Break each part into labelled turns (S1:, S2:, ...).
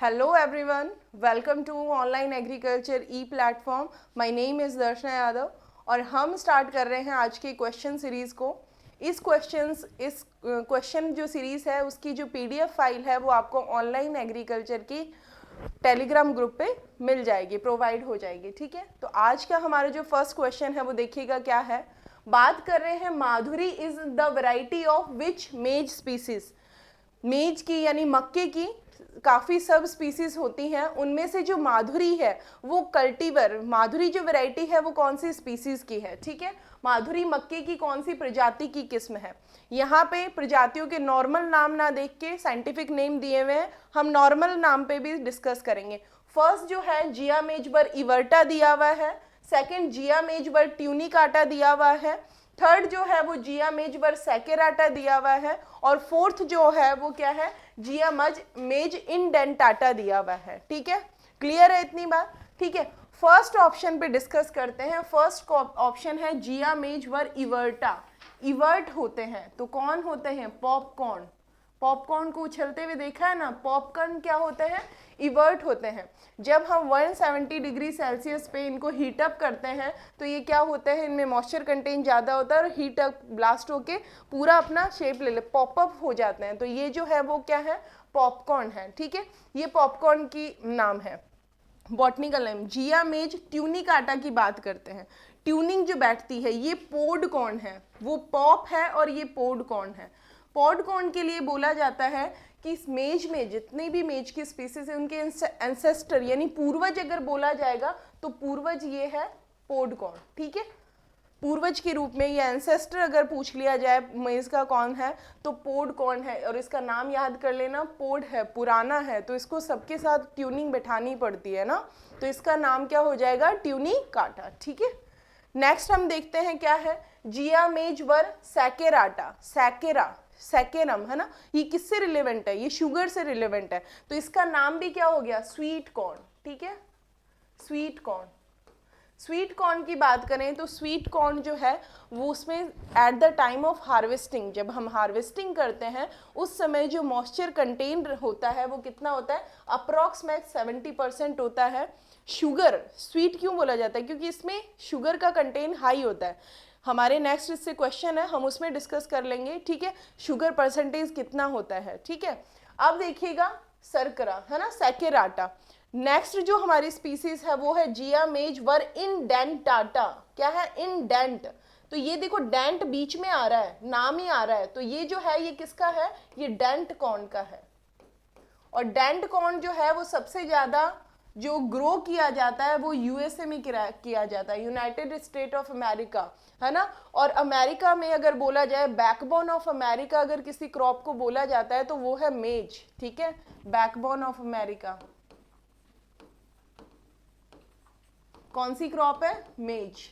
S1: Hello everyone, welcome to online agriculture e platform. My name is Darshana Yadav और हम start कर रहे हैं आज की क्वेश्चन सीरीज़ को. इस क्वेश्चन जो सीरीज़ है उसकी जो पीडीएफ फाइल है वो आपको ऑनलाइन एग्रीकल्चर की टेलीग्राम ग्रुप पे मिल जाएगी, प्रोवाइड हो जाएगी. ठीक है, तो आज का हमारा जो फर्स्ट क्वेश्चन है वो देखिएगा क्या है. बात कर रहे हैं Madhuri is the variety of which maize species. मेज की यानी मक्के की काफ़ी सब स्पीसीज होती हैं, उनमें से जो माधुरी है वो कल्टीवर, माधुरी जो वैरायटी है वो कौन सी स्पीसीज की है. ठीक है, माधुरी मक्के की कौन सी प्रजाति की किस्म है. यहाँ पे प्रजातियों के नॉर्मल नाम ना देख के साइंटिफिक नेम दिए हुए हैं, हम नॉर्मल नाम पे भी डिस्कस करेंगे. फर्स्ट जो है जिया मेजवर इवर्टा दिया हुआ है, सेकेंड जिया मेजवर ट्यूनिकाटा दिया हुआ है, थर्ड जो है वो जिया मेजवर सैकेराटा दिया हुआ है और फोर्थ जो है वो क्या है, जिया मेज इंडेंटाटा दिया हुआ है. ठीक है, क्लियर है इतनी बात. ठीक है, फर्स्ट ऑप्शन पे डिस्कस करते हैं. फर्स्ट ऑप्शन है जिया मेजवर इवर्टा. इवर्ट होते हैं तो कौन होते हैं, पॉपकॉर्न. पॉपकॉर्न को उछलते हुए देखा है ना, पॉपकॉर्न क्या होते हैं, इवर्ट होते हैं. जब हम 170 डिग्री सेल्सियस पे इनको हीट अप करते हैं तो ये क्या होता है, इनमें मॉइस्चर कंटेंट ज़्यादा होता है और हीट अप ब्लास्ट होके पूरा अपना शेप ले ले, पॉपअप हो जाते हैं. तो ये जो है वो क्या है, पॉपकॉर्न है. ठीक है, ये पॉपकॉर्न की नाम है, बॉटनिकल नेम. जिया मेज ट्यूनिकाटा की बात करते हैं. ट्यूनिंग जो बैठती है ये पोड कॉर्न है, वो पॉप है और ये पोड कॉर्न है. पॉड कॉर्न के लिए बोला जाता है कि इस मेज में जितने भी मेज की स्पीसीज है उनके एंसेस्टर यानी पूर्वज अगर बोला जाएगा तो पूर्वज ये है पोड कॉर्न. ठीक है, पूर्वज के रूप में ये एंसेस्टर अगर पूछ लिया जाए मेज का कौन है तो पोड कॉर्न है. और इसका नाम याद कर लेना, पोड है, पुराना है, तो इसको सबके साथ ट्यूनिंग बैठानी पड़ती है ना, तो इसका नाम क्या हो जाएगा, ट्यूनिकाटा. ठीक है, नेक्स्ट हम देखते हैं क्या है, जिया मेजवर सैकेराटा. सैकेरम है ना, ये किससे रिलेवेंट है, ये शुगर से रिलेवेंट है, तो इसका नाम भी क्या हो गया, स्वीट कॉर्न. ठीक है, स्वीट कॉर्न. स्वीट कॉर्न की बात करें तो स्वीट कॉर्न जो है वो उसमें eight the time of harvesting, जब हम हार्वेस्टिंग करते हैं उस समय जो मॉइस्चर कंटेन होता है वो कितना होता है, अप्रॉक्सीमेट 70% होता है. शुगर स्वीट क्यों बोला जाता है, क्योंकि इसमें शुगर का कंटेन हाई होता है. हमारे नेक्स्ट इससे क्वेश्चन है, हम उसमें डिस्कस कर लेंगे. ठीक है, शुगर परसेंटेज कितना होता है. ठीक है, अब देखिएगा सरकरा है ना, सैकेराटा. नेक्स्ट जो हमारी स्पीसीज है वो है जिया मेजवर इंडेंटाटा. क्या है, इंडेंट. तो ये देखो डेंट बीच में आ रहा है, नाम ही आ रहा है, तो ये जो है ये किसका है, ये डेंट कॉर्न का है. और डेंट कॉर्न जो है वो सबसे ज्यादा जो ग्रो किया जाता है वो यूएसए में किया जाता है, यूनाइटेड स्टेट ऑफ अमेरिका है ना. और अमेरिका में अगर बोला जाए बैकबोन ऑफ अमेरिका अगर किसी क्रॉप को बोला जाता है तो वो है मेज. ठीक है, बैकबोन ऑफ अमेरिका कौन सी क्रॉप है, मेज.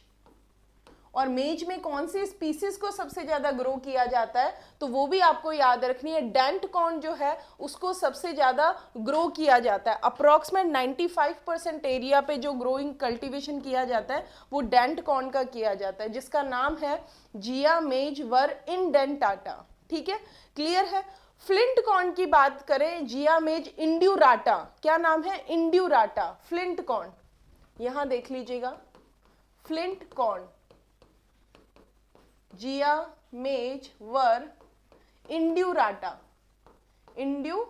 S1: और मेज में कौन सी स्पीसीज को सबसे ज्यादा ग्रो किया जाता है तो वो भी आपको याद रखनी है, डेंट कॉर्न जो है उसको सबसे ज्यादा ग्रो किया जाता है. अप्रॉक्सीमेट 95% एरिया पे जो ग्रोइंग कल्टीवेशन किया जाता है वो डेंट कॉर्न का किया जाता है, जिसका नाम है जिया मेजवर इंडेंटाटा. ठीक है, क्लियर है. फ्लिंट कॉर्न की बात करें, जिया मेज इंड्यूराटा. क्या नाम है, इंड्यूराटा. फ्लिंट कॉर्न यहां देख लीजिएगा, फ्लिंट कॉर्न, जिया मेज वर इंड्यूराटा. इंड्यू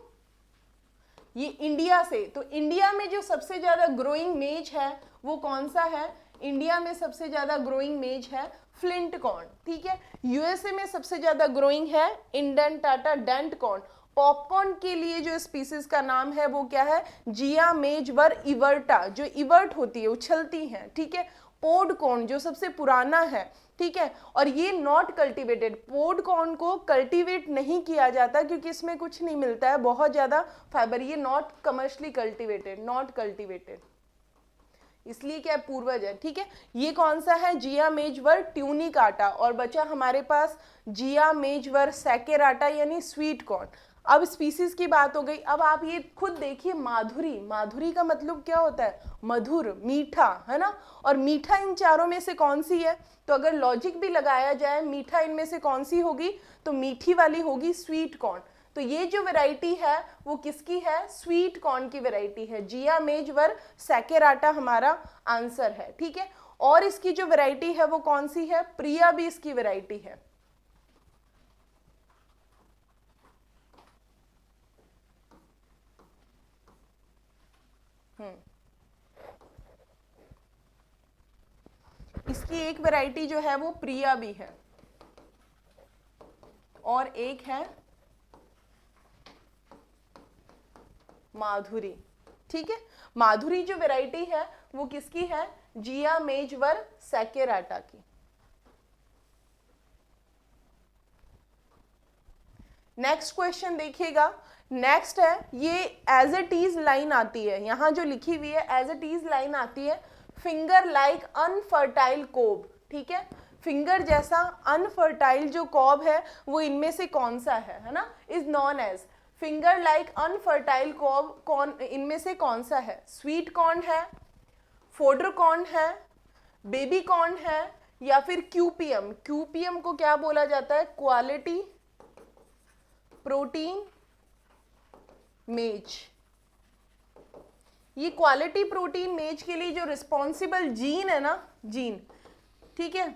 S1: ये इंडिया से, तो इंडिया में जो सबसे ज्यादा ग्रोइंग मेज है वो कौन सा है, इंडिया में सबसे ज्यादा ग्रोइंग मेज है फ्लिंट कॉर्न. ठीक है, यूएसए में सबसे ज्यादा ग्रोइंग है इंडेंटाटा डेंट कॉर्न. पॉपकॉर्न के लिए जो स्पीसीज का नाम है वो क्या है, जिया मेजवर इवर्टा, जो इवर्ट होती है, उछलती हैं. ठीक है, पोड कॉर्न जो सबसे पुराना है. ठीक है, और ये नॉट कल्टीवेटेड, पोड कॉर्न को कल्टीवेट नहीं किया जाता क्योंकि इसमें कुछ नहीं मिलता है, बहुत ज्यादा फाइबर, ये not commercially cultivated, not cultivated, इसलिए क्या पूर्वज है. ठीक है, ये कौन सा है, जिया मेजवर ट्यूनिकाटा. और बचा हमारे पास जिया मेजवर सैकेराटा यानी स्वीट कॉर्न. अब स्पीसीज की बात हो गई, अब आप ये खुद देखिए, माधुरी, माधुरी का मतलब क्या होता है, मधुर, मीठा है ना. और मीठा इन चारों में से कौन सी है, तो अगर लॉजिक भी लगाया जाए मीठा इनमें से कौन सी होगी तो मीठी वाली होगी स्वीट कॉर्न. तो ये जो वैरायटी है वो किसकी है, स्वीट कॉर्न की वैरायटी है। जिया मेजवर सैकेराटा हमारा आंसर है, ठीक है। और इसकी जो वैरायटी है वो कौन सी है, प्रिया भी इसकी वैरायटी है। इसकी एक वैरायटी जो है वो प्रिया भी है और एक है माधुरी, ठीक है। माधुरी जो वैरायटी है वो किसकी है, जिया मेजवर सैकेराटा की। नेक्स्ट क्वेश्चन देखिएगा, नेक्स्ट है, ये एज इट इज लाइन आती है, यहां जो लिखी हुई है एज इट इज लाइन आती है, फिंगर लाइक अनफर्टाइल कोब, ठीक है। फिंगर जैसा अनफर्टाइल जो कॉब है वो इनमें से कौन सा है ना, is known as finger like unfertile cob, कौन इनमें से कौन सा है, स्वीट कॉर्न है, फोडर कॉर्न है, बेबी कॉर्न है, या फिर क्यूपीएम। क्यूपीएम को क्या बोला जाता है, क्वालिटी प्रोटीन मेज। ये क्वालिटी प्रोटीन मेज के लिए जो रिस्पॉन्सिबल जीन है ना, जीन, ठीक है,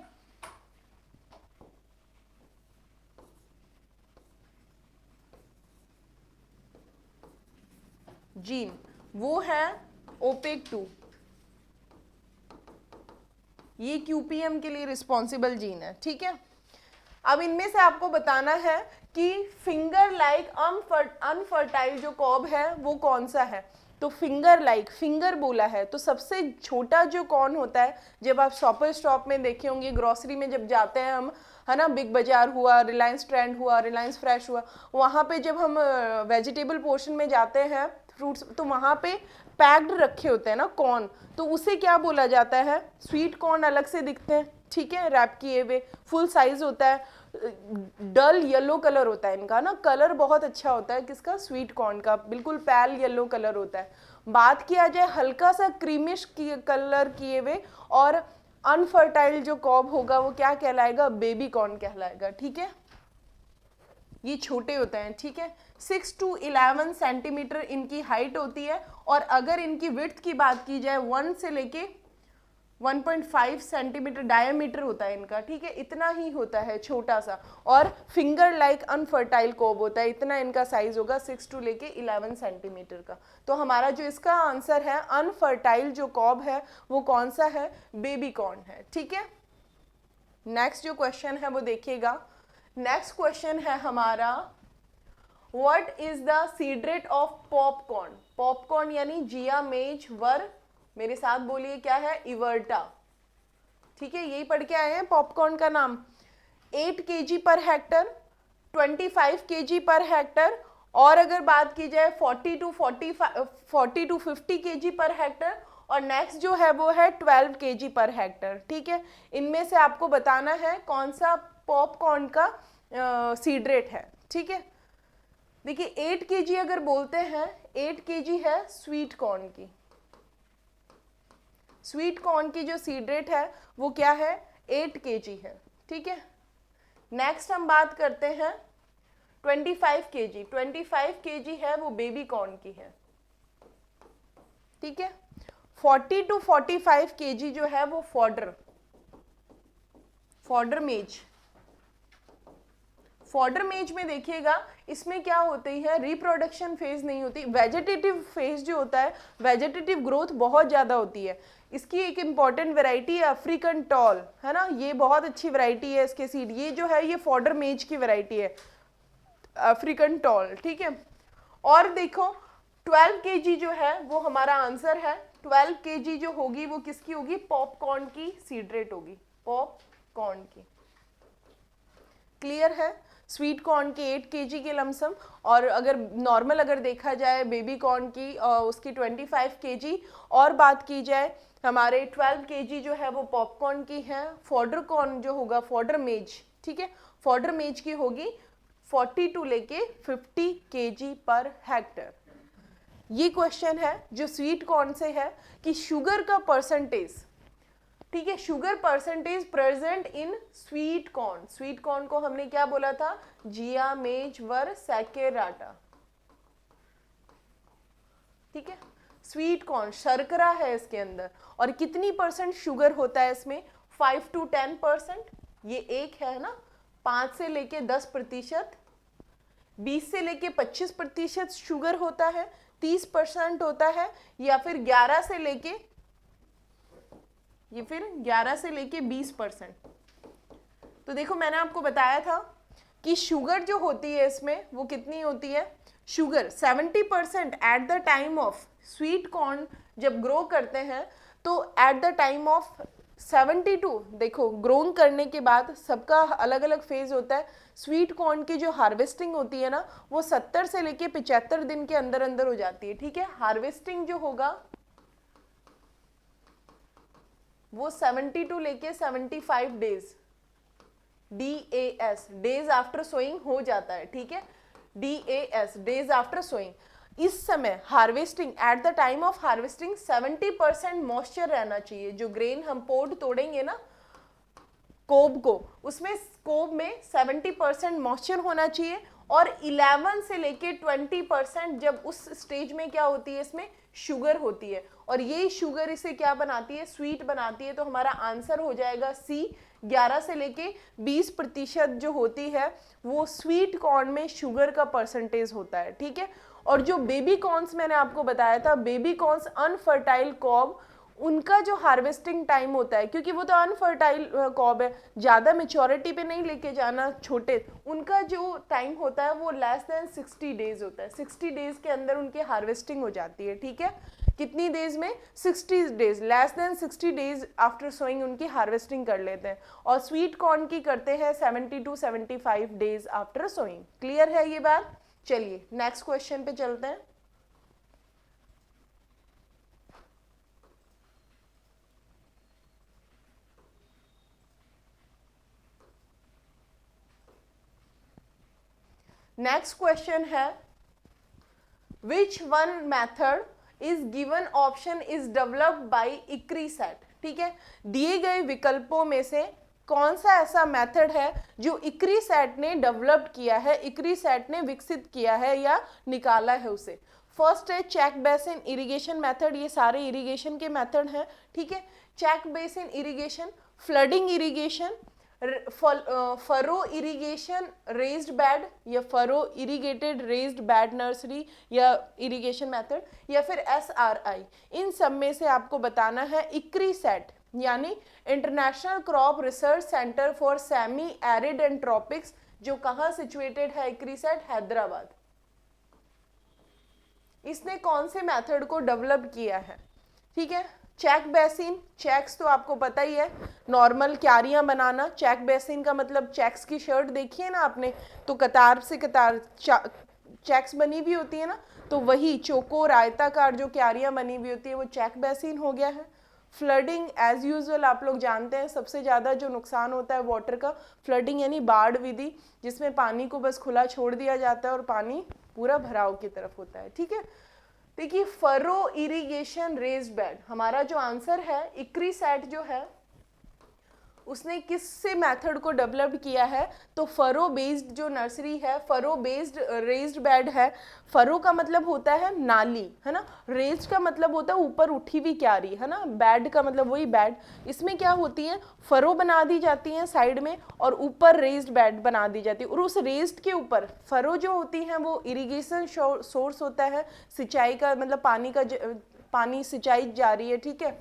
S1: जीन वो है ओपेक2। ये क्यूपीएम के लिए रिस्पॉन्सिबल जीन है, ठीक है। अब इनमें से आपको बताना है कि फिंगर लाइक अनफर्टाइल जो कॉब है वो कौन सा है। तो फिंगर लाइक, फिंगर बोला है तो सबसे छोटा जो कॉर्न होता है, जब आप शॉपर स्टॉप में देखे होंगे, ग्रोसरी में जब जाते हैं हम, है ना, बिग बाजार हुआ, रिलायंस ट्रेंड हुआ, रिलायंस फ्रेश हुआ, वहाँ पे जब हम वेजिटेबल पोर्शन में जाते हैं, फ्रूट्स, तो वहाँ पे पैक्ड रखे होते हैं ना कॉर्न, तो उसे क्या बोला जाता है, स्वीट कॉर्न अलग से दिखते हैं, ठीक है, रैप किए हुए, फुल साइज होता है, डल येलो कलर होता है इनका ना, कलर बहुत अच्छा होता है किसका, स्वीट कॉर्न का, बिल्कुल पैल येलो कलर होता है। बात किया जाए हल्का सा क्रीमिश कलर किए हुए और अनफर्टाइल जो कॉब होगा वो क्या कहलाएगा, बेबी कॉर्न कहलाएगा, ठीक है। ये छोटे होते हैं, ठीक है, 6 to 11 सेंटीमीटर इनकी हाइट होती है, और अगर इनकी विड्थ की बात की जाए 1 से लेके 1.5 सेंटीमीटर डायमीटर होता है इनका, ठीक है, इतना ही होता है, छोटा सा, और फिंगर लाइक अनफर्टाइल कोब होता है, इतना इनका साइज होगा, 6 to लेके 11 सेंटीमीटर का। तो हमारा जो इसका आंसर है, अनफर्टाइल जो कॉब है वो कौन सा है, बेबी कॉर्न है, ठीक है। नेक्स्ट जो क्वेश्चन है वो देखिएगा, नेक्स्ट क्वेश्चन है हमारा, what is the seed rate of popcorn. Popcorn यानी जिया मेजवर, मेरे साथ बोलिए क्या है, इवर्टा, ठीक है, यही पढ़ के आए हैं पॉपकॉर्न का नाम। 8 kg per hectare, 25 kg per hectare, और अगर बात की जाए 40 to 50 kg पर हेक्टर, और नेक्स्ट जो है वो है 12 kg पर हेक्टर, ठीक है। इनमें से आपको बताना है कौन सा पॉपकॉर्न का सीड रेट है, ठीक है। देखिए 8 kg अगर बोलते हैं, 8 kg है स्वीट कॉर्न की, स्वीट कॉर्न की जो सीड रेट है वो क्या है, 8 kg है, ठीक है। नेक्स्ट हम बात करते हैं 25 kg, 25 kg है वो बेबी कॉर्न की है, ठीक है। 40 to 45 kg जो है वो फॉडर मेज। फॉडर मेज में देखिएगा, इसमें क्या होती है, रिप्रोडक्शन फेज नहीं होती, वेजिटेटिव फेज जो होता है, वेजिटेटिव ग्रोथ बहुत ज़्यादा होती है। इसकी एक इंपॉर्टेंट वैरायटी है अफ्रीकन टॉल, है ना, ये बहुत अच्छी वैरायटी है इसके सीड, ये जो है ये फॉडर मेज की वैरायटी है, अफ्रीकन टॉल, ठीक है। और देखो 12 kg जो है वो हमारा आंसर है, 12 kg जो होगी वो किसकी होगी, पॉपकॉर्न की सीड रेट होगी, पॉपकॉर्न की, क्लियर है। स्वीट कॉर्न के 8 kg के लमसम, और अगर नॉर्मल अगर देखा जाए बेबी कॉर्न की उसकी 25 kg, और बात की जाए हमारे 12 kg जो है वो पॉपकॉर्न की है। फॉडर कॉर्न जो होगा, फॉडर मेज, ठीक है, फॉडर मेज की होगी 40 to लेके 50 kg पर हेक्टर। ये क्वेश्चन है जो स्वीट कॉर्न से है कि शुगर का परसेंटेज, ठीक है, sugar percentage present in sweet corn, sweet corn को हमने क्या बोला था, जिया मेज वर सैकेराटा, ठीक है, स्वीट कॉर्न शर्करा है इसके अंदर, और कितनी परसेंट शुगर होता है इसमें, 5 to 10%, ये एक है ना, 5 से लेके 10%, 20 से लेके 25% शुगर होता है, 30% होता है, या फिर 11 से लेके 20%। तो देखो मैंने आपको बताया था कि शुगर जो होती है इसमें वो कितनी होती है, sugar 70% eight the time of sweet corn जब ग्रो करते हैं, तो एट द टाइम ऑफ 72, देखो ग्रोइंग करने के बाद सबका अलग अलग फेज होता है, स्वीट कॉर्न की जो हार्वेस्टिंग होती है ना वो 70 से लेके 75 दिन के अंदर अंदर हो जाती है, ठीक है, हार्वेस्टिंग जो होगा वो 72 लेके 75 days, DAS days after sowing हो जाता है, ठीक है, DAS डेज आफ्टर सोइंग। इस समय harvesting, at the time of harvesting 70% moisture रहना चाहिए, जो ग्रेन हम पोड तोड़ेंगे ना कोब को, उसमें कोब में 70% मॉइस्चर होना चाहिए, और 11 से लेके 20% जब उस स्टेज में क्या होती है, इसमें शुगर होती है, और ये शुगर इसे क्या बनाती है, स्वीट बनाती है। तो हमारा आंसर हो जाएगा सी, 11 से लेके 20% जो होती है वो स्वीट कॉर्न में शुगर का परसेंटेज होता है, ठीक है। और जो बेबी कॉर्न्स मैंने आपको बताया था, बेबी कॉर्न्स अनफर्टाइल कॉब, उनका जो हार्वेस्टिंग टाइम होता है, क्योंकि वो तो अनफर्टाइल कॉब है, ज़्यादा मेच्योरिटी पे नहीं लेके जाना छोटे, उनका जो टाइम होता है वो लेस देन 60 डेज होता है, 60 डेज के अंदर उनकी हार्वेस्टिंग हो जाती है, ठीक है। कितनी डेज में, 60 days, less than 60 days after sowing उनकी हार्वेस्टिंग कर लेते हैं, और स्वीट कॉर्न की करते हैं 70 to 75 days after sowing. Clear है ये बात? चलिए नेक्स्ट क्वेश्चन पे चलते हैं। नेक्स्ट क्वेश्चन है, which one method is given option is developed by ICRISAT, ठीक है, दिए गए विकल्पों में से कौन सा ऐसा मेथड है जो इक्रीसेट ने डेवलप किया है, इक्रीसेट ने विकसित किया है या निकाला है उसे। फर्स्ट है चेक बेसिन इरिगेशन मेथड, ये सारे इरिगेशन के मेथड हैं, ठीक है, check basin irrigation, flooding irrigation, furrow irrigation raised bed, या furrow irrigated raised bed nursery या इरिगेशन मेथड, या फिर SRI। इन सब में से आपको बताना है इक्रीसेट यानी international crop research centre for semi arid and tropics, जो कहाँ सिचुएटेड है इक्रीसेट, हैदराबाद। इसने कौन से मेथड को डेवलप किया है, ठीक है। चेक बेसिन, चेक्स तो आपको पता ही है, नॉर्मल क्यारियां बनाना, चेक बेसिन का मतलब चेक्स की शर्ट देखी है ना आपने, तो कतार से कतार चेक्स बनी हुई होती है ना, तो वही चौकोर आयताकार जो क्यारियां बनी हुई होती है वो चेक बेसिन हो गया है। फ्लडिंग एज यूजुअल आप लोग जानते हैं, सबसे ज़्यादा जो नुकसान होता है वाटर का, फ्लडिंग यानी बाढ़ विधि, जिसमें पानी को बस खुला छोड़ दिया जाता है और पानी पूरा भराव की तरफ होता है, ठीक है। देखिए फरो इरिगेशन रेज्ड बेड, हमारा जो आंसर है इक्रीसेट जो है उसने किससे मेथड को डेवलप किया है, तो फरो बेस्ड जो नर्सरी है, फरो बेस्ड रेज्ड बेड है। फरो का मतलब होता है नाली, है ना, रेज्ड का मतलब होता है ऊपर उठी हुई क्यारी, है ना, बेड का मतलब वही बेड। इसमें क्या होती है, फरो बना दी जाती है साइड में और ऊपर रेज्ड बेड बना दी जाती है, और उस रेज्ड के ऊपर फरो जो होती हैं वो इरिगेशन सोर्स होता है, सिंचाई का मतलब पानी सिंचाई जा रही है, ठीक है।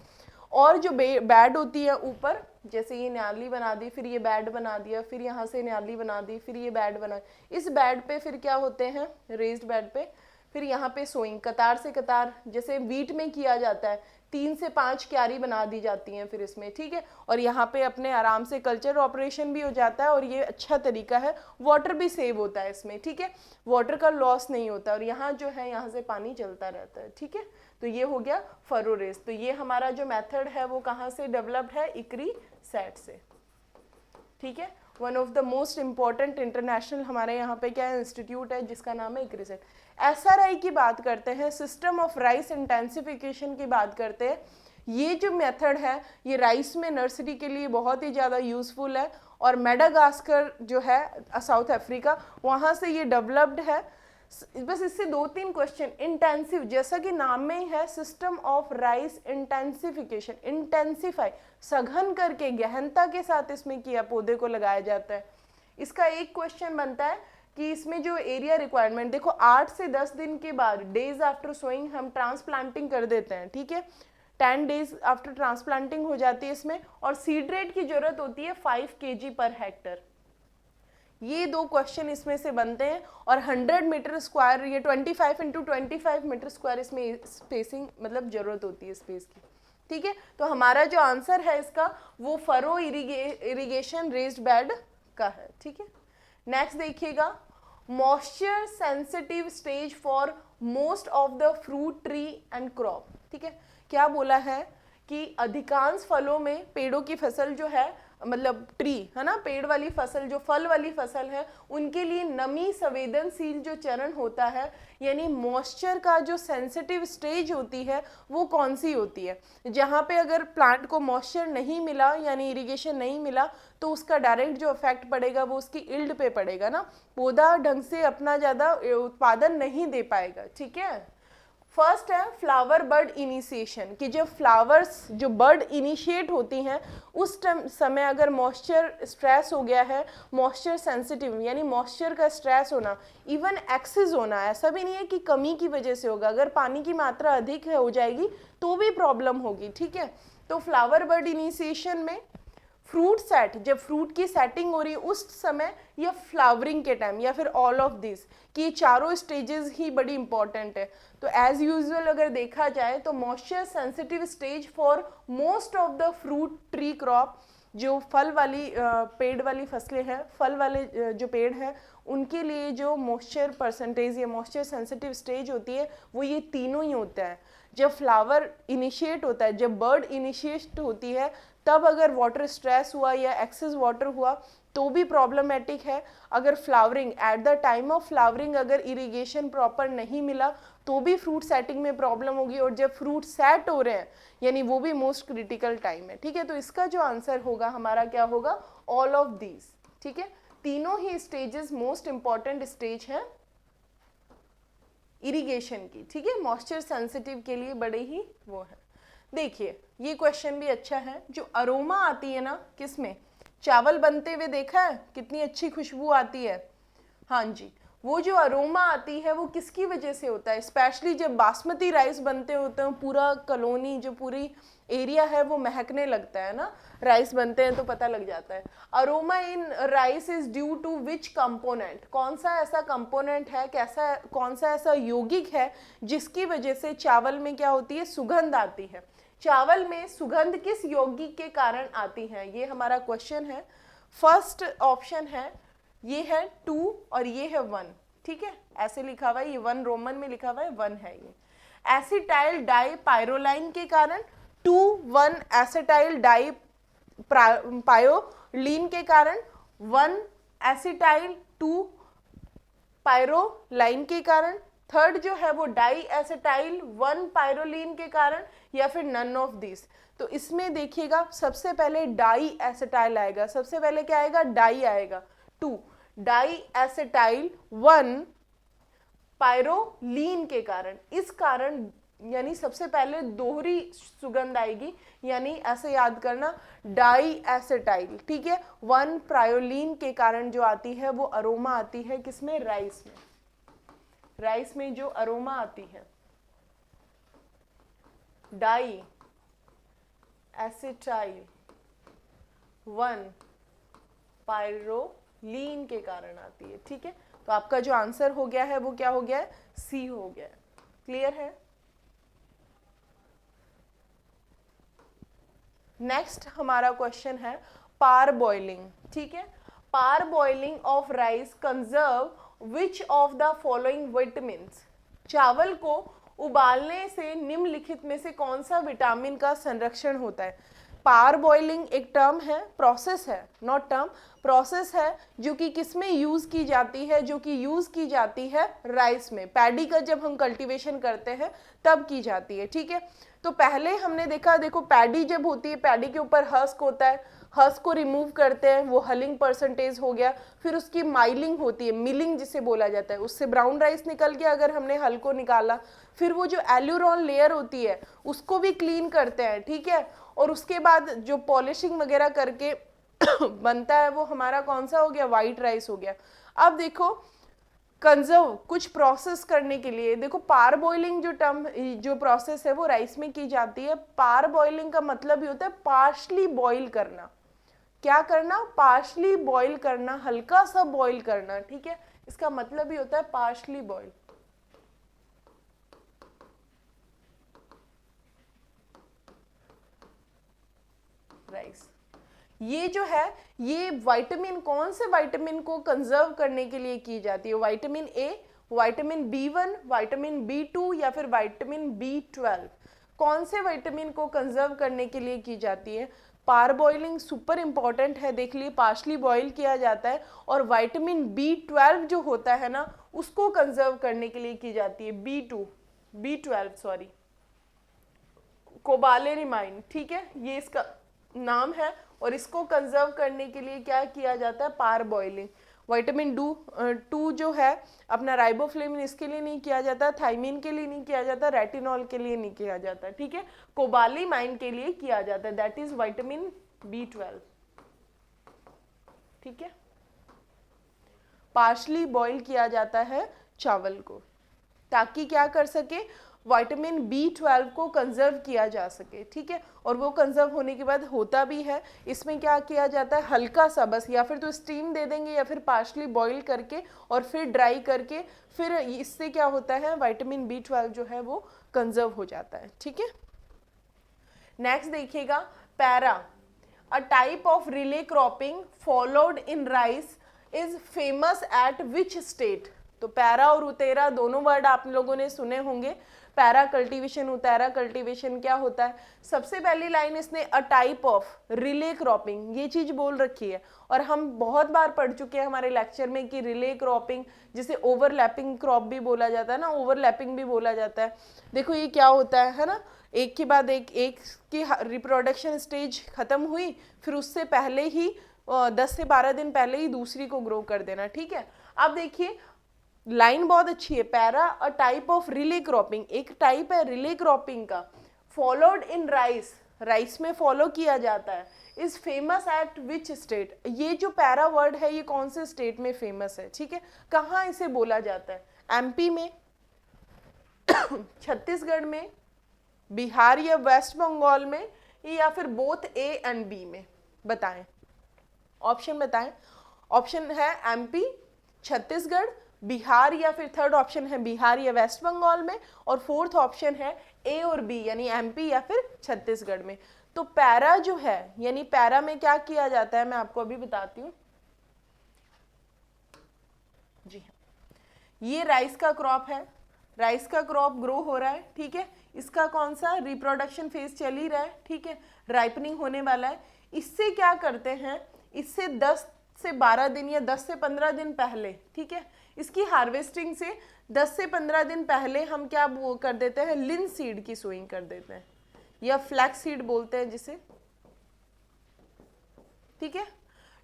S1: और जो बेड होती है ऊपर, जैसे ये न्याली बना दी, फिर ये बेड बना दिया, फिर यहाँ से न्याली बना दी, फिर ये बेड बना, इस बेड पे फिर क्या होते हैं, रेज्ड बेड पे फिर यहाँ पे सोइंग, कतार से कतार, जैसे वीट में किया जाता है, 3 से 5 क्यारी बना दी जाती हैं फिर इसमें, ठीक है। और यहाँ पे अपने आराम से कल्चर ऑपरेशन भी हो जाता है, और ये अच्छा तरीका है, वाटर भी सेव होता है इसमें, ठीक है, वाटर का लॉस नहीं होता, और यहाँ जो है यहाँ से पानी चलता रहता है, ठीक है। तो ये हो गया फरो रेस। तो ये हमारा जो मेथड है वो कहाँ से डेवलप्ड है, इक्रीसेट से, ठीक है। One of the most important international हमारे यहाँ पे क्या है, इंस्टीट्यूट है जिसका नाम है इक्रीसेट। SRI की बात करते हैं, सिस्टम ऑफ राइस इंटेंसिफिकेशन की बात करते हैं, ये जो मेथड है ये राइस में नर्सरी के लिए बहुत ही ज़्यादा यूज़फुल है, और मेडागास्कर जो है साउथ अफ्रीका, वहाँ से ये डेवलप्ड है। बस इससे 2-3 क्वेश्चन। इंटेंसिव, जैसा कि नाम में ही है, system of rice intensification, intensify, सघन करके गहनता के साथ इसमें किया पौधे को लगाया जाता है। इसका एक क्वेश्चन बनता है कि इसमें जो एरिया रिक्वायरमेंट, देखो 8 से 10 दिन के बाद, डेज आफ्टर सोइंग, हम ट्रांसप्लांटिंग कर देते हैं, ठीक है, 10 डेज आफ्टर ट्रांसप्लांटिंग हो जाती है इसमें, और सीड रेट की जरूरत होती है 5 kg पर हेक्टर। ये 2 क्वेश्चन इसमें से बनते हैं, और 100 मीटर स्क्वायर, ये 25 × 25 मीटर स्क्वायर इसमें स्पेसिंग मतलब जरूरत होती है स्पेस की, ठीक है। तो हमारा जो आंसर है इसका वो फरो इरिगेशन रेज्ड बेड का है, ठीक है। नेक्स्ट देखिएगा, moisture sensitive stage for most of the fruit tree and crop, ठीक है। क्या बोला है कि अधिकांश फलों में, पेड़ों की फसल जो है, मतलब ट्री है ना, पेड़ वाली फसल, जो फल वाली फसल है, उनके लिए नमी संवेदनशील जो चरण होता है, यानी मॉइस्चर का जो सेंसिटिव स्टेज होती है वो कौन सी होती है, जहाँ पे अगर प्लांट को मॉइस्चर नहीं मिला यानी इरिगेशन नहीं मिला तो उसका डायरेक्ट जो इफेक्ट पड़ेगा वो उसकी इल्ड पे पड़ेगा ना, पौधा ढंग से अपना ज़्यादा उत्पादन नहीं दे पाएगा, ठीक है। फर्स्ट है फ्लावर बर्ड इनिशिएशन, कि जब फ्लावर्स, जो बर्ड इनिशिएट होती हैं उस समय अगर मॉइस्चर स्ट्रेस हो गया है, मॉइस्चर सेंसिटिव यानी मॉइस्चर का स्ट्रेस होना, इवन एक्सेस होना, ऐसा भी नहीं है कि कमी की वजह से होगा, अगर पानी की मात्रा अधिक हो जाएगी तो भी प्रॉब्लम होगी, ठीक है। तो फ्लावर बर्ड इनिशिएशन में फ्रूट सेट, जब फ्रूट की सेटिंग हो रही है उस समय, या फ्लावरिंग के टाइम, या फिर ऑल ऑफ दिस, कि ये चारों स्टेजेस ही बड़ी इंपॉर्टेंट है। तो एज यूजुअल अगर देखा जाए तो moisture sensitive stage for most of the fruit tree crop, जो फल वाली पेड़ वाली फसलें हैं, फल वाले जो पेड़ हैं, उनके लिए जो मॉइस्चर परसेंटेज या मॉइस्चर सेंसिटिव स्टेज होती है वो ये तीनों ही होता है। जब फ्लावर इनिशिएट होता है, जब बर्ड इनिशिएट होती है, तब अगर वाटर स्ट्रेस हुआ या एक्सेस वाटर हुआ तो भी प्रॉब्लमेटिक है। अगर flowering, eight the time of flowering अगर इरिगेशन प्रॉपर नहीं मिला तो भी फ्रूट सेटिंग में प्रॉब्लम होगी, और जब फ्रूट सेट हो रहे हैं यानी वो भी मोस्ट क्रिटिकल टाइम है, ठीक है। तो इसका जो आंसर होगा हमारा क्या होगा, ऑल ऑफ दीज, ठीक है। तीनों ही स्टेजेस मोस्ट इंपॉर्टेंट स्टेज है इरिगेशन की, ठीक है, मॉइस्चर सेंसिटिव के लिए बड़े ही वो है। देखिए ये क्वेश्चन भी अच्छा है, जो अरोमा आती है ना, किसमें, चावल बनते हुए देखा है कितनी अच्छी खुशबू आती है, हाँ जी, वो जो अरोमा आती है वो किसकी वजह से होता है, स्पेशली जब बासमती राइस बनते होते हैं, पूरा कॉलोनी, जो पूरी एरिया है वो महकने लगता है ना, राइस बनते हैं तो पता लग जाता है। Aroma in rice is due to which component, कौन सा ऐसा कंपोनेंट है, कैसा, कौन सा ऐसा यौगिक है जिसकी वजह से चावल में क्या होती है, सुगंध आती है। चावल में सुगंध किस यौगिक के कारण आती है, ये हमारा क्वेश्चन है। फर्स्ट ऑप्शन है, ये है 2 और ये है 1, ठीक है, ऐसे लिखा हुआ है, ये 1 रोमन में लिखा हुआ है, 1 है ये। एसिटाइल डाई पायरोलाइन के कारण, 2,1 एसिटाइल डाई पायोलीन के कारण, 1 एसिटाइल 2 पायरोलाइन के कारण, थर्ड जो है वो डाई एसिटाइल 1 पायरोलीन के कारण, या फिर नन ऑफ दिस। तो इसमें देखिएगा सबसे पहले डाई एसिटाइल आएगा, सबसे पहले क्या आएगा, डाई आएगा, 2 डाई एसिटाइल 1 पायरोलीन के कारण, इस कारण यानी सबसे पहले दोहरी सुगंध आएगी, यानी ऐसे याद करना, डाई एसिटाइल, ठीक है, 1 पायरोलीन के कारण जो आती है वो अरोमा आती है किसमें, राइस में, राइस में जो अरोमा आती है डाई एसिटाइल 1 पायरोलीन के कारण आती है, ठीक है। तो आपका जो आंसर हो गया है वो क्या हो गया है, सी हो गया है, क्लियर है। नेक्स्ट हमारा क्वेश्चन है पार बॉइलिंग, ठीक है, parboiling of rice conserve which of the following vitamins, चावल को उबालने से निम्नलिखित में से कौन सा विटामिन का संरक्षण होता है। पार बॉइलिंग एक टर्म है, प्रोसेस है, नॉट टर्म, प्रोसेस है जो कि किस में यूज की जाती है, जो कि यूज की जाती है राइस में, पैडी का जब हम कल्टीवेशन करते हैं तब की जाती है, ठीक है। तो पहले हमने देखा, देखो पैडी जब होती है, पैडी के ऊपर हस्क होता है, हस्क को रिमूव करते हैं, वो हलिंग परसेंटेज हो गया, फिर उसकी माइलिंग होती है, मिलिंग जिसे बोला जाता है, उससे ब्राउन राइस निकल गया अगर हमने हल को निकाला, फिर वो जो एल्यूरॉन लेयर होती है उसको भी क्लीन करते हैं, ठीक है, और उसके बाद जो पॉलिशिंग वगैरह करके बनता है वो हमारा कौन सा हो गया, वाइट राइस हो गया। अब देखो कंजर्व कुछ प्रोसेस करने के लिए, देखो पार बॉइलिंग जो टर्म जो प्रोसेस है वो राइस में की जाती है। पार बॉइलिंग का मतलब ही होता है पार्शली बॉइल करना, क्या करना, पार्शली बॉइल करना, हल्का सा बॉइल करना, ठीक है, इसका मतलब ही होता है पार्शली बॉइल। राइस ये जो है ये विटामिन, कौन से विटामिन को कंजर्व करने के लिए की जाती है, vitamin A, vitamin B1, vitamin B2 या फिर विटामिन B12, कौन से विटामिन को कंजर्व करने के लिए की जाती है। पार बॉइलिंग सुपर इंपॉर्टेंट है, देख लिए पार्शली बॉइल किया जाता है, और विटामिन B12 जो होता है ना उसको कंजर्व करने के लिए की जाती है, B12 सॉरी, कोबालेनिमाइन, ठीक है, ये इसका नाम है, और इसको कंजर्व करने के लिए क्या किया जाता है, पार बॉइलिंग। विटामिन टू जो है अपना राइबोफ्लेविन, इसके लिए नहीं किया जाता, थाइमिन के लिए नहीं किया जाता, रेटिनॉल के लिए नहीं किया जाता, ठीक है, कोबालेमाइन के लिए किया जाता है, दैट इज विटामिन B12, ठीक है। पार्शली बॉइल किया जाता है चावल को ताकि क्या कर सके, विटामिन B12 को कंजर्व किया जा सके, ठीक है, और वो कंजर्व होने के बाद होता भी है, इसमें क्या किया जाता है, हल्का सा बस, या फिर तो स्टीम दे देंगे या फिर पार्शली बॉईल करके और फिर ड्राई करके, फिर इससे क्या होता है, विटामिन B12 जो है वो कंजर्व हो जाता है, ठीक है। नेक्स्ट देखिएगा, para, a type of relay cropping followed in rice is famous eight which state. तो पैरा और उतेरा दोनों वर्ड आप लोगों ने सुने होंगे, पैरा कल्टीवेशन, उतेरा कल्टीवेशन क्या होता है। सबसे पहली लाइन इसने a type of relay cropping, ये चीज बोल रखी है, और हम बहुत बार पढ़ चुके हैं हमारे लेक्चर में कि रिले क्रॉपिंग जिसे ओवरलैपिंग क्रॉप भी बोला जाता है ना, ओवरलैपिंग भी बोला जाता है। देखो ये क्या होता है ना, एक के बाद एक की रिप्रोडक्शन स्टेज खत्म हुई, फिर उससे पहले ही 10 से 12 दिन पहले ही दूसरी को ग्रो कर देना, ठीक है। अब देखिए लाइन बहुत अच्छी है, para a type of relay cropping, एक टाइप है रिले क्रॉपिंग का, फॉलोड इन राइस, राइस में फॉलो किया जाता है, is famous eight which state. ये जो पैरा वर्ड है ये कौन से स्टेट में फेमस है, ठीक है, कहाँ इसे बोला जाता है, MP में, छत्तीसगढ़ में, बिहार या वेस्ट बंगाल में, या फिर बोथ A एंड B में, बताएं, ऑप्शन बताएं। ऑप्शन है MP, छत्तीसगढ़, बिहार, या फिर थर्ड ऑप्शन है बिहार या वेस्ट बंगाल में, और फोर्थ ऑप्शन है A और B यानी MP या फिर छत्तीसगढ़ में। तो पैरा जो है, यानी पैरा में क्या किया जाता है मैं आपको अभी बताती हूँ। जी हाँ, ये राइस का क्रॉप है, राइस का क्रॉप ग्रो हो रहा है, ठीक है, इसका कौन सा रिप्रोडक्शन फेज चल ही रहा है, ठीक है, राइपनिंग होने वाला है। इससे क्या करते हैं, इससे 10 से 12 दिन या 10 से 15 दिन पहले, ठीक है, इसकी हार्वेस्टिंग से 10 से 15 दिन पहले हम क्या वो कर देते हैं, लिन सीड की सोइंग कर देते हैं, या फ्लैक्स सीड बोलते हैं जिसे, ठीक है,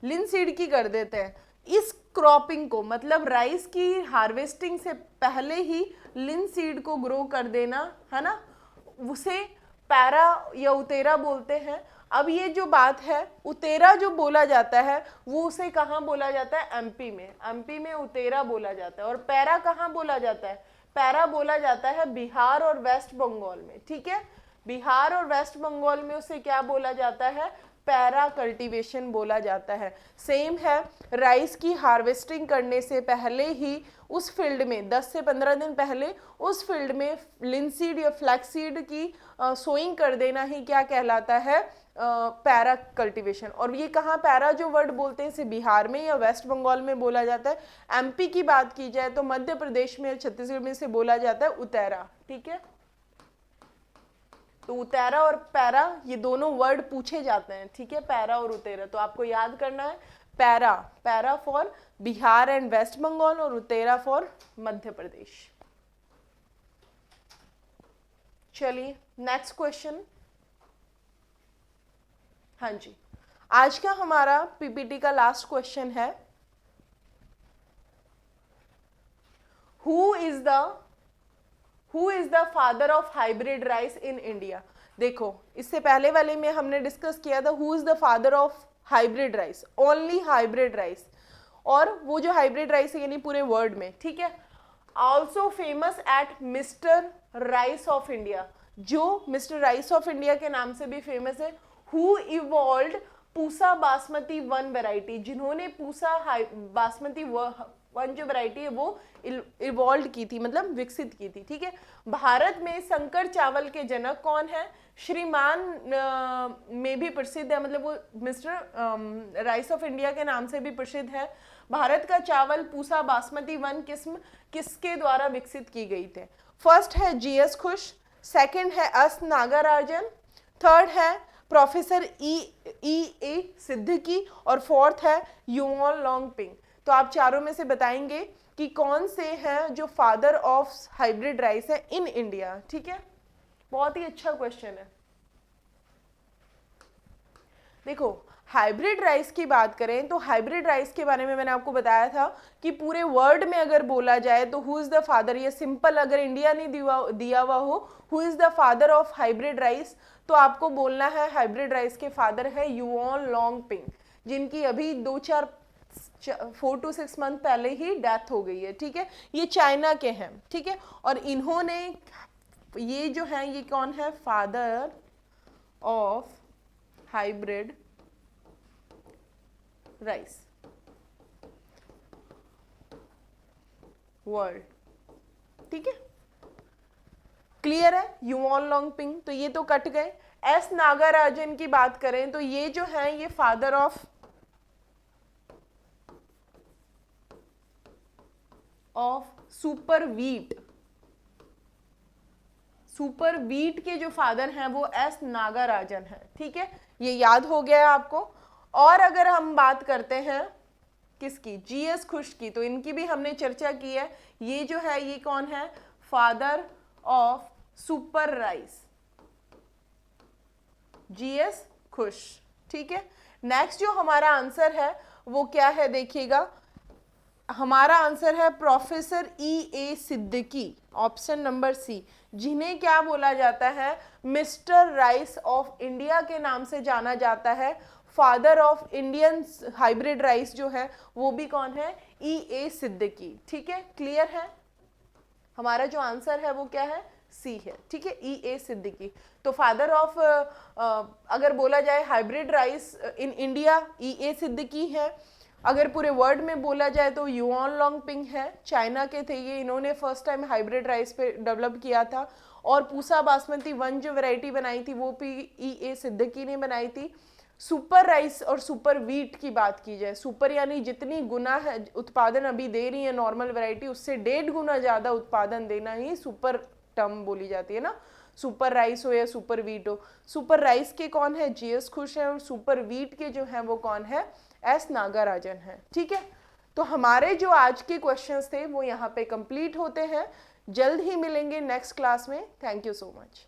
S1: लिन सीड की कर देते हैं। इस क्रॉपिंग को मतलब राइस की हार्वेस्टिंग से पहले ही लिन सीड को ग्रो कर देना है ना, उसे पैरा या उतेरा बोलते हैं। अब ये जो बात है, उतेरा जो बोला जाता है वो उसे कहाँ बोला जाता है, MP में, MP में उतेरा बोला जाता है। और पैरा कहाँ बोला जाता है, पैरा बोला जाता है बिहार और वेस्ट बंगाल में, ठीक है, बिहार और वेस्ट बंगाल में उसे क्या बोला जाता है, पैरा कल्टीवेशन बोला जाता है। सेम है, राइस की हार्वेस्टिंग करने से पहले ही उस फील्ड में 10 से 15 दिन पहले उस फील्ड में लिनसीड या फ्लैक्सीड की सोइंग कर देना ही क्या कहलाता है, पैरा कल्टीवेशन। और ये कहाँ पैरा जो वर्ड बोलते हैं इसे बिहार में या वेस्ट बंगाल में बोला जाता है। MP की बात की जाए तो मध्य प्रदेश में, छत्तीसगढ़ में इसे बोला जाता है उतेरा, ठीक है। तो उतेरा और पैरा ये दोनों वर्ड पूछे जाते हैं, ठीक है, पैरा और उतेरा। तो आपको याद करना है para, para for Bihar and West Bengal और उतेरा फॉर मध्य प्रदेश। चलिए नेक्स्ट क्वेश्चन। हाँ जी, आज का हमारा पीपीटी का लास्ट क्वेश्चन है, who is the father of hybrid rice in India. देखो इससे पहले वाले में हमने डिस्कस किया था who is the father of hybrid rice, only hybrid rice, और वो जो हाइब्रिड राइस है यानी पूरे वर्ल्ड में, ठीक है। Also famous at mister rice of India, जो मिस्टर राइस ऑफ इंडिया के नाम से भी फेमस है। Who evolved Pusa basmati one variety, जिन्होंने पूसा बासमती वन जो वैरायटी है वो इवॉल्व की थी, मतलब विकसित की थी, ठीक है। भारत में संकर चावल के जनक कौन है, श्रीमान में भी प्रसिद्ध है, मतलब वो मिस्टर राइस ऑफ इंडिया के नाम से भी प्रसिद्ध है। भारत का चावल पूसा बासमती वन किस्म किसके द्वारा विकसित की गई थे। फर्स्ट है जीएस खुश, सेकंड है एस नागराजन, थर्ड है प्रोफेसर ए सिद्दीकी और फोर्थ है युवान लोंगपिंग। तो आप चारों में से बताएंगे कि कौन से हैं जो फादर ऑफ हाइब्रिड राइस है इन इंडिया, ठीक है। बहुत ही अच्छा क्वेश्चन है। देखो हाइब्रिड राइस की बात करें तो हाइब्रिड राइस के बारे में मैंने आपको बताया था कि पूरे वर्ल्ड में अगर बोला जाए तो हु इज द फादर, ये सिंपल, अगर इंडिया ने दिया हुआ हो who is the father of hybrid rice, तो आपको बोलना है हाइब्रिड राइस के फादर है युवान लोंगपिंग, जिनकी अभी 4 to 6 मंथ पहले ही डेथ हो गई है, ठीक है। ये चाइना के हैं, ठीक है, और इन्होंने ये जो है ये कौन है, father of hybrid rice world, ठीक है, क्लियर है। युवान लोंगपिंग, तो ये तो कट गए। एस नागराजन की बात करें तो ये जो है ये फादर ऑफ सुपर वीट के जो फादर हैं वो एस नागराजन है, ठीक है, ये याद हो गया आपको। और अगर हम बात करते हैं किसकी, जीएस खुश की, तो इनकी भी हमने चर्चा की है। ये जो है ये कौन है, father of super rice, GS खुश, ठीक है। नेक्स्ट जो हमारा आंसर है वो क्या है, देखिएगा हमारा आंसर है professor A Siddiqui, option number C, जिन्हें क्या बोला जाता है, मिस्टर राइस ऑफ इंडिया के नाम से जाना जाता है। Father of Indian hybrid rice जो है वो भी कौन है, ए सिद्दीकी, ठीक है, क्लियर है। हमारा जो आंसर है वो क्या है, सी है, ठीक है, ए सिद्दीकी। तो फादर ऑफ अगर बोला जाए हाइब्रिड राइस इन इंडिया ए सिद्दीकी है, अगर पूरे वर्ल्ड में बोला जाए तो युवान लोंगपिंग है, चाइना के थे ये, इन्होंने फर्स्ट टाइम हाइब्रिड राइस पे डेवलप किया था। और पूसा बासमती वन जो वैरायटी बनाई थी वो भी ए सिद्दीकी ने बनाई थी। सुपर राइस और सुपर वीट की बात की जाए, सुपर यानी जितनी गुना है उत्पादन अभी दे रही है नॉर्मल वैरायटी उससे 1.5 गुना ज़्यादा उत्पादन देना ही सुपर टर्म बोली जाती है ना, सुपर राइस हो या सुपर वीट हो। सुपर राइस के कौन है, जीएस खुश है, और सुपर वीट के जो है वो कौन है, एस नागराजन है, ठीक है। तो हमारे जो आज के क्वेश्चंस थे वो यहाँ पे कंप्लीट होते हैं। जल्द ही मिलेंगे नेक्स्ट क्लास में। Thank you so much.